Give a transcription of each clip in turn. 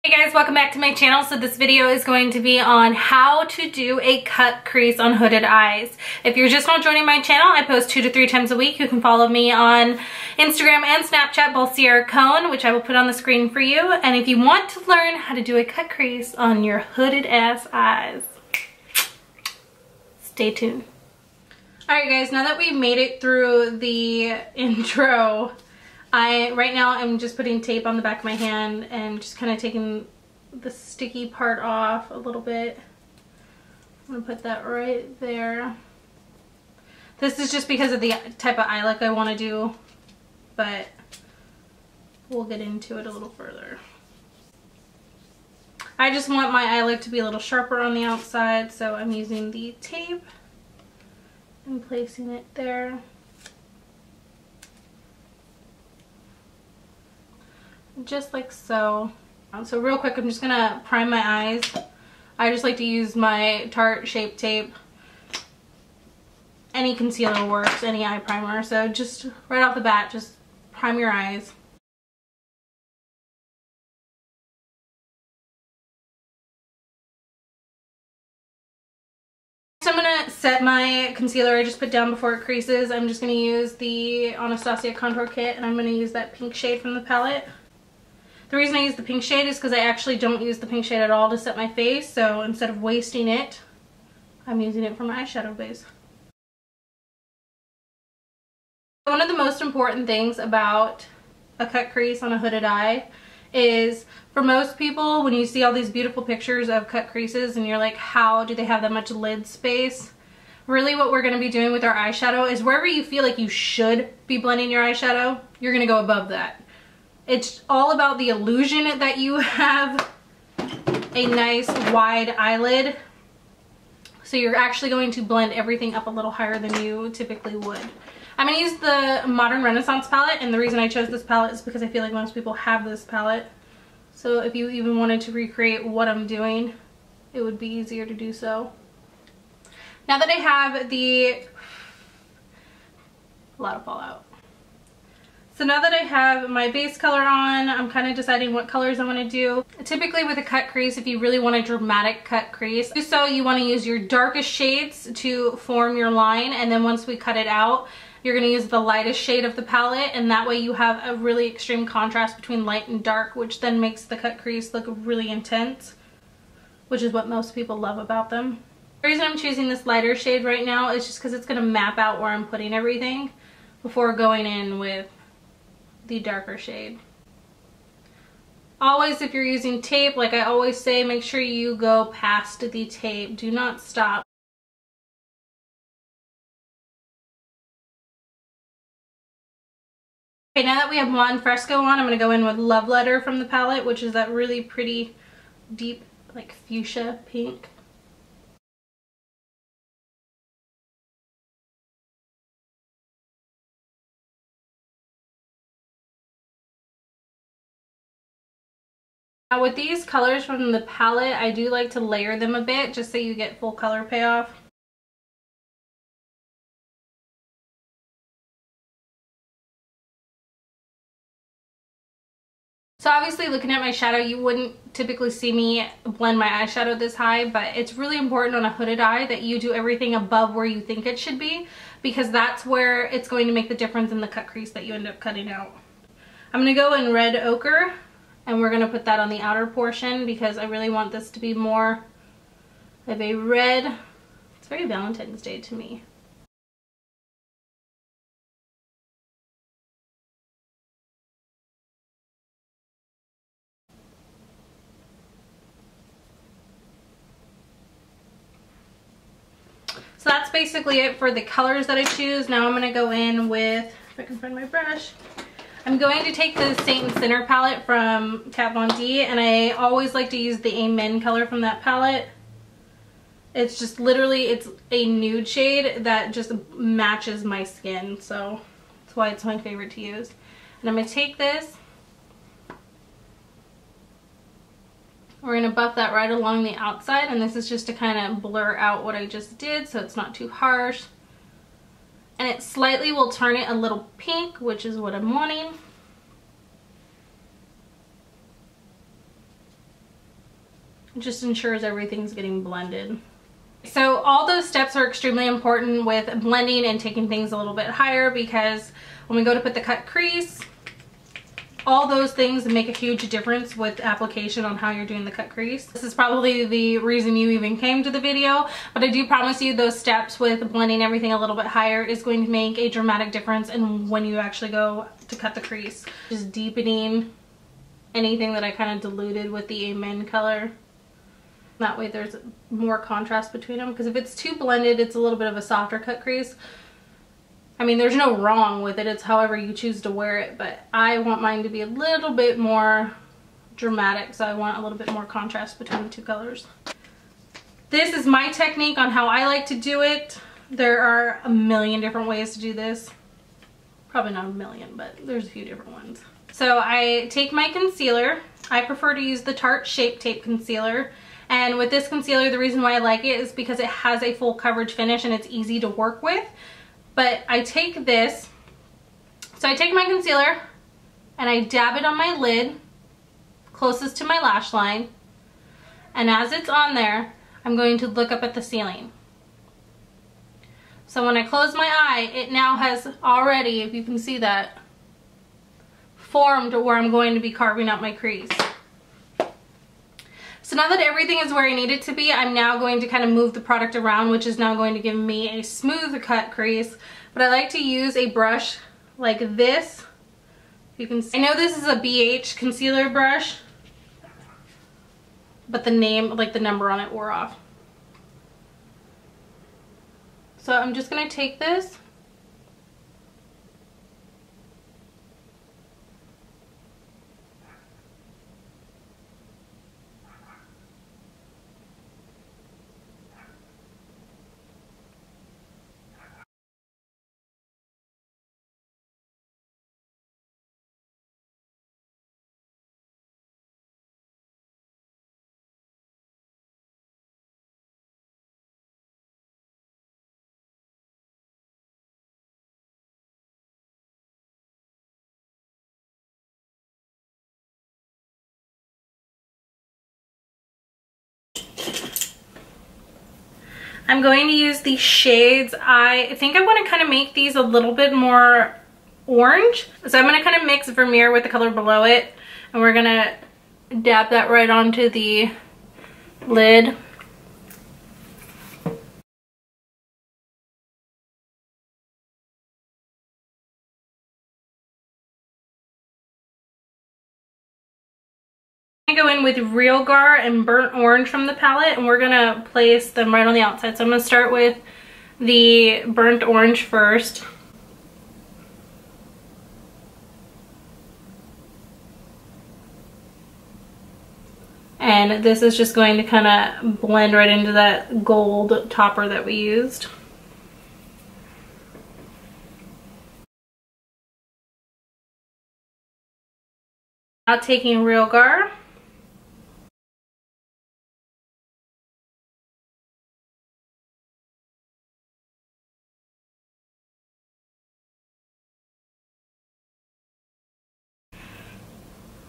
Hey guys, welcome back to my channel. So this video is going to be on how to do a cut crease on hooded eyes. If you're just not joining my channel, I post 2 to 3 times a week. You can follow me on Instagram and Snapchat, both Sierra Cone, which I will put on the screen for you. And if you want to learn how to do a cut crease on your hooded ass eyes, stay tuned. Alright guys, now that we made it through the intro, right now I'm just putting tape on the back of my hand and just kind of taking the sticky part off a little bit. I'm going to put that right there. This is just because of the type of eye look I want to do, but we'll get into it a little further. I just want my eye look to be a little sharper on the outside, so I'm using the tape and placing it there. Just like so. So real quick, I'm just gonna prime my eyes. I just like to use my Tarte Shape Tape. Any concealer works, any eye primer. So just right off the bat, just prime your eyes. So I'm gonna set my concealer I just put down before it creases. I'm just gonna use the Anastasia Contour Kit, and I'm gonna use that pink shade from the palette. The reason I use the pink shade is because I actually don't use the pink shade at all to set my face, so instead of wasting it, I'm using it for my eyeshadow base. One of the most important things about a cut crease on a hooded eye is, for most people, when you see all these beautiful pictures of cut creases and you're like, how do they have that much lid space? Really what we're going to be doing with our eyeshadow is wherever you feel like you should be blending your eyeshadow, you're going to go above that. It's all about the illusion that you have a nice wide eyelid. So you're actually going to blend everything up a little higher than you typically would. I'm going to use the Modern Renaissance palette, and the reason I chose this palette is because I feel like most people have this palette. So if you even wanted to recreate what I'm doing, it would be easier to do so. Now that I have a lot of fallout. So now that I have my base color on, I'm kind of deciding what colors I want to do. Typically with a cut crease, if you really want a dramatic cut crease, so you want to use your darkest shades to form your line, and then once we cut it out, you're going to use the lightest shade of the palette, and that way you have a really extreme contrast between light and dark, which then makes the cut crease look really intense, which is what most people love about them. The reason I'm choosing this lighter shade right now is just because it's going to map out where I'm putting everything before going in with the darker shade. Always, if you're using tape, like I always say, make sure you go past the tape. Do not stop. Okay, now that we have Juan Fresco on, I'm going to go in with Love Letter from the palette, which is that really pretty deep like fuchsia pink. Now with these colors from the palette, I do like to layer them a bit just so you get full color payoff. So obviously, looking at my shadow, you wouldn't typically see me blend my eyeshadow this high, but it's really important on a hooded eye that you do everything above where you think it should be, because that's where it's going to make the difference in the cut crease that you end up cutting out. I'm going to go in Red Ochre, and we're going to put that on the outer portion because I really want this to be more of a red. It's very Valentine's Day to me. So that's basically it for the colors that I choose. Now I'm going to go in with, if I can find my brush, I'm going to take the Saint and Sinner palette from Kat Von D, and I always like to use the Amen color from that palette. It's just literally, it's a nude shade that just matches my skin, so that's why it's my favorite to use. And I'm going to take this, we're going to buff that right along the outside, and this is just to kind of blur out what I just did so it's not too harsh. And it slightly will turn it a little pink, which is what I'm wanting. It just ensures everything's getting blended. So all those steps are extremely important with blending and taking things a little bit higher, because when we go to put the cut crease, all those things make a huge difference with application on how you're doing the cut crease. This is probably the reason you even came to the video, but I do promise you those steps with blending everything a little bit higher is going to make a dramatic difference in when you actually go to cut the crease. Just deepening anything that I kind of diluted with the Amen color. That way there's more contrast between them, because if it's too blended, it's a little bit of a softer cut crease. I mean, there's no wrong with it, it's however you choose to wear it, but I want mine to be a little bit more dramatic, so I want a little bit more contrast between the two colors. This is my technique on how I like to do it. There are a million different ways to do this. Probably not a million, but there's a few different ones. So I take my concealer. I prefer to use the Tarte Shape Tape Concealer. And with this concealer, the reason why I like it is because it has a full coverage finish and it's easy to work with. But I take this, so I take my concealer and I dab it on my lid closest to my lash line. And as it's on there, I'm going to look up at the ceiling. So when I close my eye, it now has already, if you can see that, formed where I'm going to be carving out my crease. So now that everything is where I need it to be, I'm now going to kind of move the product around, which is now going to give me a smooth cut crease. But I like to use a brush like this. You can see, I know this is a BH concealer brush, but the name, like the number on it, wore off. So I'm just going to take this . I'm going to use these shades. I think I want to kind of make these a little bit more orange. So I'm going to kind of mix Vermeer with the color below it. And we're going to dab that right onto the lid. Go in with Real Gar and Burnt Orange from the palette, and we're gonna place them right on the outside. So I'm gonna start with the Burnt Orange first. And this is just going to kind of blend right into that gold topper that we used. Now taking Real Gar.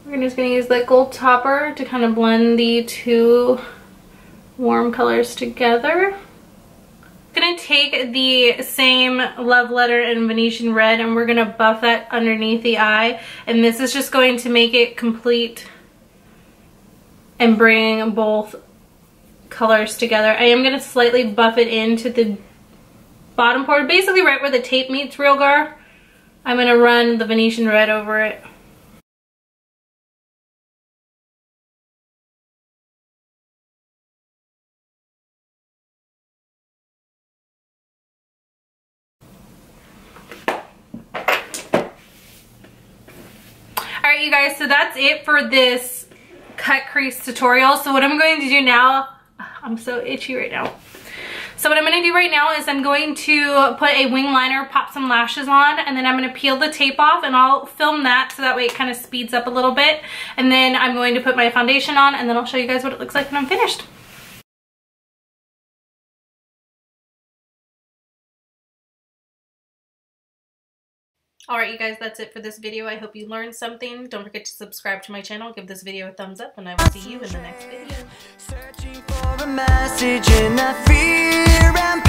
We're just going to use that gold topper to kind of blend the two warm colors together. I'm going to take the same Love Letter and Venetian Red, and we're going to buff that underneath the eye. And this is just going to make it complete and bring both colors together. I am going to slightly buff it into the bottom part, basically right where the tape meets Real Gar. I'm going to run the Venetian Red over it. Alright you guys, so that's it for this cut crease tutorial. So what I'm going to do now, I'm so itchy right now. So what I'm going to do right now is I'm going to put a wing liner, pop some lashes on, and then I'm going to peel the tape off, and I'll film that so that way it kind of speeds up a little bit. And then I'm going to put my foundation on, and then I'll show you guys what it looks like when I'm finished. Alright you guys, that's it for this video. I hope you learned something. Don't forget to subscribe to my channel, give this video a thumbs up, and I will see you in the next video. Searching for a message in that fear and